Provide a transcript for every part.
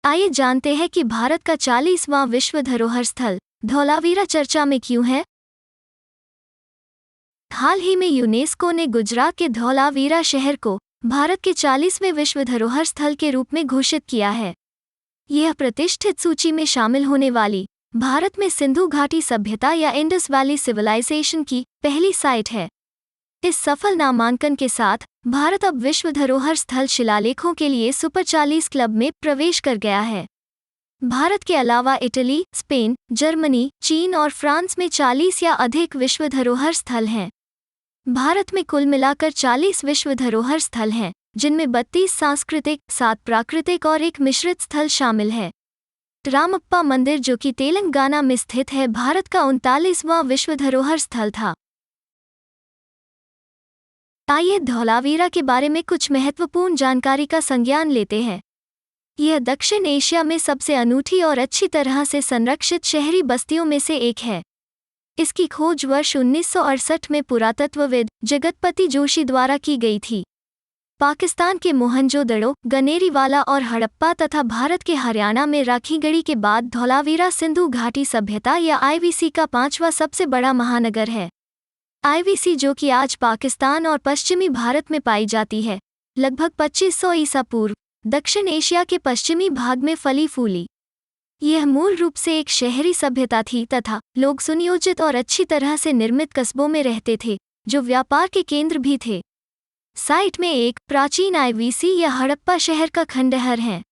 आइए जानते हैं कि भारत का 40वां विश्व धरोहर स्थल धौलावीरा चर्चा में क्यों है। हाल ही में यूनेस्को ने गुजरात के धौलावीरा शहर को भारत के 40वें विश्व धरोहर स्थल के रूप में घोषित किया है। यह प्रतिष्ठित सूची में शामिल होने वाली भारत में सिंधु घाटी सभ्यता या इंडस वैली सिविलाइजेशन की पहली साइट है। इस सफल नामांकन के साथ भारत अब विश्व धरोहर स्थल शिलालेखों के लिए सुपर 40 क्लब में प्रवेश कर गया है। भारत के अलावा इटली, स्पेन, जर्मनी, चीन और फ्रांस में 40 या अधिक विश्व धरोहर स्थल हैं। भारत में कुल मिलाकर 40 विश्व धरोहर स्थल हैं, जिनमें 32 सांस्कृतिक, 7 प्राकृतिक और एक मिश्रित स्थल शामिल है। रामप्पा मंदिर, जो कि तेलंगाना में स्थित है, भारत का 39वां विश्व धरोहर स्थल था। आइए धौलावीरा के बारे में कुछ महत्वपूर्ण जानकारी का संज्ञान लेते हैं। यह दक्षिण एशिया में सबसे अनूठी और अच्छी तरह से संरक्षित शहरी बस्तियों में से एक है। इसकी खोज वर्ष 1968 में पुरातत्वविद जगतपति जोशी द्वारा की गई थी। पाकिस्तान के मोहनजोदड़ो, गनेरीवाला और हड़प्पा तथा भारत के हरियाणा में राखीगढ़ी के बाद धौलावीरा सिंधु घाटी सभ्यता या आईवीसी का 5वां सबसे बड़ा महानगर है। आईवीसी, जो कि आज पाकिस्तान और पश्चिमी भारत में पाई जाती है, लगभग 2500 ईसा पूर्व दक्षिण एशिया के पश्चिमी भाग में फली फूली। यह मूल रूप से एक शहरी सभ्यता थी तथा लोग सुनियोजित और अच्छी तरह से निर्मित कस्बों में रहते थे, जो व्यापार के केंद्र भी थे। साइट में एक प्राचीन आईवीसी या हड़प्पा शहर का खंडहर है।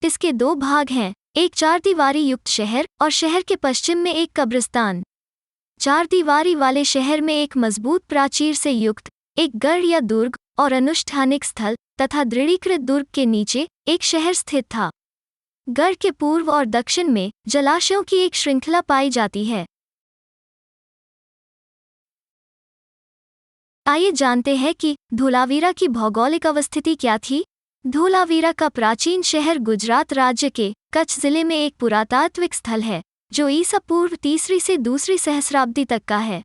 इसके 2 भाग हैं, एक 4 दीवारी युक्त शहर और शहर के पश्चिम में एक कब्रिस्तान। 4 दीवारी वाले शहर में एक मजबूत प्राचीर से युक्त एक गढ़ या दुर्ग और अनुष्ठानिक स्थल तथा दृढ़ीकृत दुर्ग के नीचे एक शहर स्थित था। गढ़ के पूर्व और दक्षिण में जलाशयों की एक श्रृंखला पाई जाती है। आइए जानते हैं कि धौलावीरा की भौगोलिक अवस्थिति क्या थी। धौलावीरा का प्राचीन शहर गुजरात राज्य के कच्छ जिले में एक पुरातात्विक स्थल है, जो ईसा पूर्व 3री से 2री सहस्राब्दी तक का है।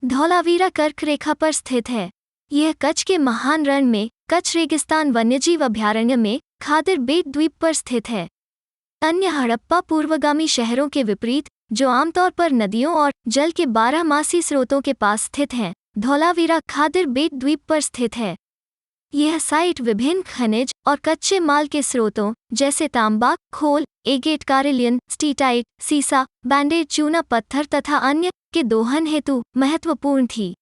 धौलावीरा कर्क रेखा पर स्थित है। यह कच्छ के महान रण में कच्छ रेगिस्तान वन्यजीव अभयारण्य में खादिर बेट द्वीप पर स्थित है। अन्य हड़प्पा पूर्वगामी शहरों के विपरीत, जो आमतौर पर नदियों और जल के 12मासी स्रोतों के पास स्थित हैं, धौलावीरा खादिर बेट द्वीप पर स्थित है। यह साइट विभिन्न खनिज और कच्चे माल के स्रोतों जैसे तांबा, खोल, एगेट कारेलियन, स्टीटाइट, सीसा, बैंडेड चूना पत्थर तथा अन्य के दोहन हेतु महत्वपूर्ण थी।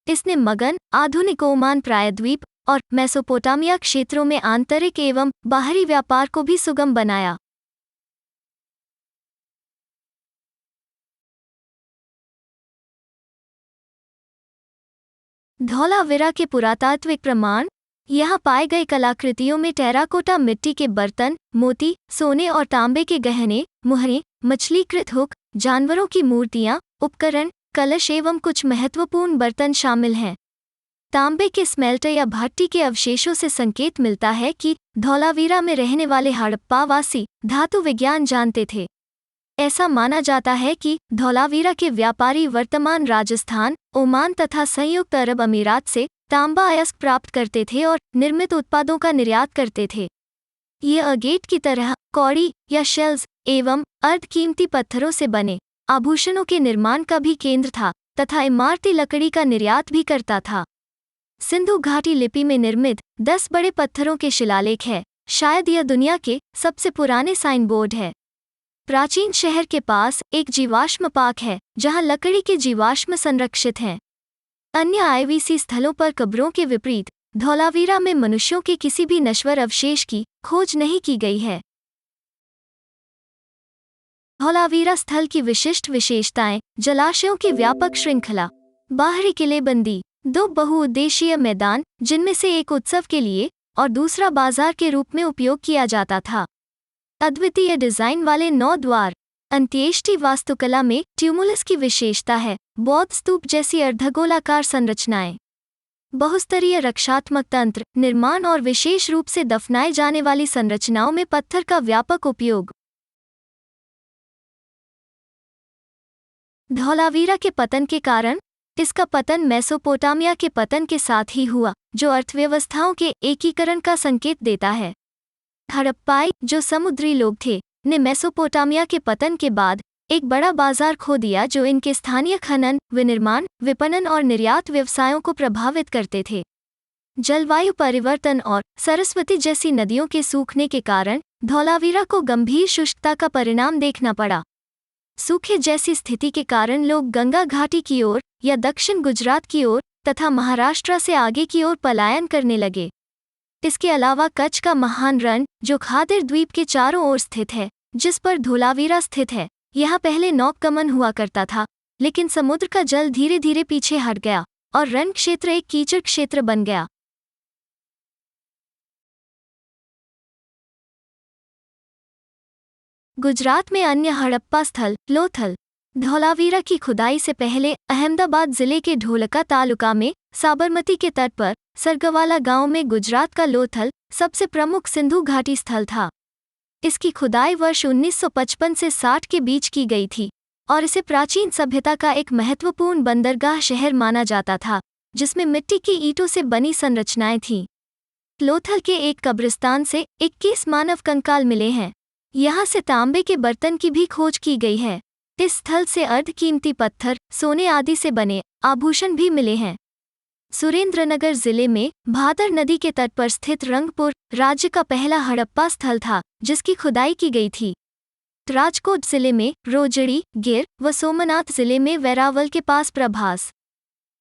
इसने मगन, आधुनिक ओमान प्रायद्वीप और मेसोपोटामिया क्षेत्रों में आंतरिक एवं बाहरी व्यापार को भी सुगम बनाया। धौलावीरा के पुरातात्विक प्रमाण। यहाँ पाए गए कलाकृतियों में टेराकोटा मिट्टी के बर्तन, मोती, सोने और तांबे के गहने, मुहरें, मछलीकृत हुक, जानवरों की मूर्तियाँ, उपकरण, कलश एवं कुछ महत्वपूर्ण बर्तन शामिल हैं। तांबे के स्मेल्टर या भट्टी के अवशेषों से संकेत मिलता है कि धौलावीरा में रहने वाले हड़प्पावासी धातु विज्ञान जानते थे। ऐसा माना जाता है कि धौलावीरा के व्यापारी वर्तमान राजस्थान, ओमान तथा संयुक्त अरब अमीरात से तांबा अयस्क प्राप्त करते थे और निर्मित उत्पादों का निर्यात करते थे। ये अगेट की तरह कौड़ी या शेल्स एवं अर्धकीमती पत्थरों से बने आभूषणों के निर्माण का भी केंद्र था तथा इमारती लकड़ी का निर्यात भी करता था। सिंधु घाटी लिपि में निर्मित 10 बड़े पत्थरों के शिलालेख है। शायद यह दुनिया के सबसे पुराने साइन बोर्ड है। प्राचीन शहर के पास एक जीवाश्म पार्क है, जहां लकड़ी के जीवाश्म संरक्षित हैं। अन्य आईवीसी स्थलों पर कब्रों के विपरीत धौलावीरा में मनुष्यों के किसी भी नश्वर अवशेष की खोज नहीं की गई है। धौलावीरा स्थल की विशिष्ट विशेषताएं: जलाशयों की व्यापक श्रृंखला, बाहरी किलेबंदी, 2 बहुउद्देशीय मैदान जिनमें से एक उत्सव के लिए और दूसरा बाजार के रूप में उपयोग किया जाता था, अद्वितीय डिजाइन वाले 9 द्वार, अंत्येष्टि वास्तुकला में ट्यूमुलस की विशेषता है, बौद्ध स्तूप जैसी अर्धगोलाकार संरचनाएं, बहुस्तरीय रक्षात्मक तंत्र निर्माण और विशेष रूप से दफनाए जाने वाली संरचनाओं में पत्थर का व्यापक उपयोग। धौलावीरा के पतन के कारण। इसका पतन मेसोपोटामिया के पतन के साथ ही हुआ, जो अर्थव्यवस्थाओं के एकीकरण का संकेत देता है। हड़प्पाई, जो समुद्री लोग थे, ने मेसोपोटामिया के पतन के बाद एक बड़ा बाजार खो दिया जो इनके स्थानीय खनन, विनिर्माण, विपणन और निर्यात व्यवसायों को प्रभावित करते थे। जलवायु परिवर्तन और सरस्वती जैसी नदियों के सूखने के कारण धौलावीरा को गंभीर शुष्कता का परिणाम देखना पड़ा। सूखे जैसी स्थिति के कारण लोग गंगा घाटी की ओर या दक्षिण गुजरात की ओर तथा महाराष्ट्र से आगे की ओर पलायन करने लगे। इसके अलावा कच्छ का महान रण, जो खादिर द्वीप के चारों ओर स्थित है, जिस पर धौलावीरा स्थित है, यहाँ पहले नौकागमन हुआ करता था, लेकिन समुद्र का जल धीरे धीरे पीछे हट गया और रण क्षेत्र एक कीचड़ क्षेत्र बन गया। गुजरात में अन्य हड़प्पा स्थल लोथल। धौलावीरा की खुदाई से पहले अहमदाबाद जिले के ढोलका तालुका में साबरमती के तट पर सरगवाला गांव में गुजरात का लोथल सबसे प्रमुख सिंधु घाटी स्थल था। इसकी खुदाई वर्ष 1955 से 60 के बीच की गई थी और इसे प्राचीन सभ्यता का एक महत्वपूर्ण बंदरगाह शहर माना जाता था, जिसमें मिट्टी की ईंटों से बनी संरचनाएं थीं। लोथल के एक कब्रिस्तान से 21 मानव कंकाल मिले हैं। यहाँ से तांबे के बर्तन की भी खोज की गई है। इस स्थल से अर्धकीमती पत्थर, सोने आदि से बने आभूषण भी मिले हैं। सुरेंद्रनगर जिले में भादर नदी के तट पर स्थित रंगपुर राज्य का पहला हड़प्पा स्थल था, जिसकी खुदाई की गई थी। राजकोट जिले में रोजड़ी, गिर व सोमनाथ जिले में वेरावल के पास प्रभास।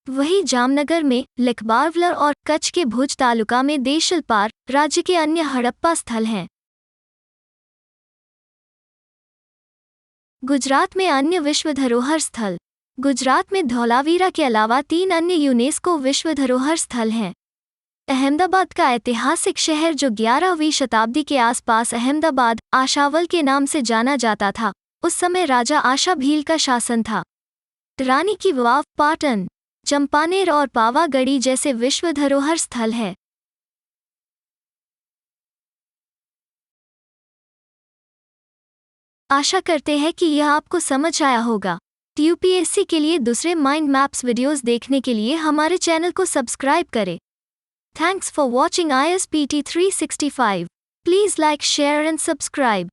वहीं जामनगर में लिखबावलर और कच्छ के भुज तालुका में देशलपार राज्य के अन्य हड़प्पा स्थल हैं। गुजरात में अन्य विश्व धरोहर स्थल। गुजरात में धौलावीरा के अलावा 3 अन्य यूनेस्को विश्व धरोहर स्थल हैं। अहमदाबाद का ऐतिहासिक शहर, जो 11वीं शताब्दी के आसपास अहमदाबाद आशावल के नाम से जाना जाता था, उस समय राजा आशा भील का शासन था। रानी की वाव, पाटन, चंपानेर और पावागढ़ी जैसे विश्व धरोहर स्थल है। आशा करते हैं कि यह आपको समझ आया होगा। यूपीएससी के लिए दूसरे माइंड मैप्स वीडियोस देखने के लिए हमारे चैनल को सब्सक्राइब करें। Thanks for watching ISPT 365। Please like, share and subscribe.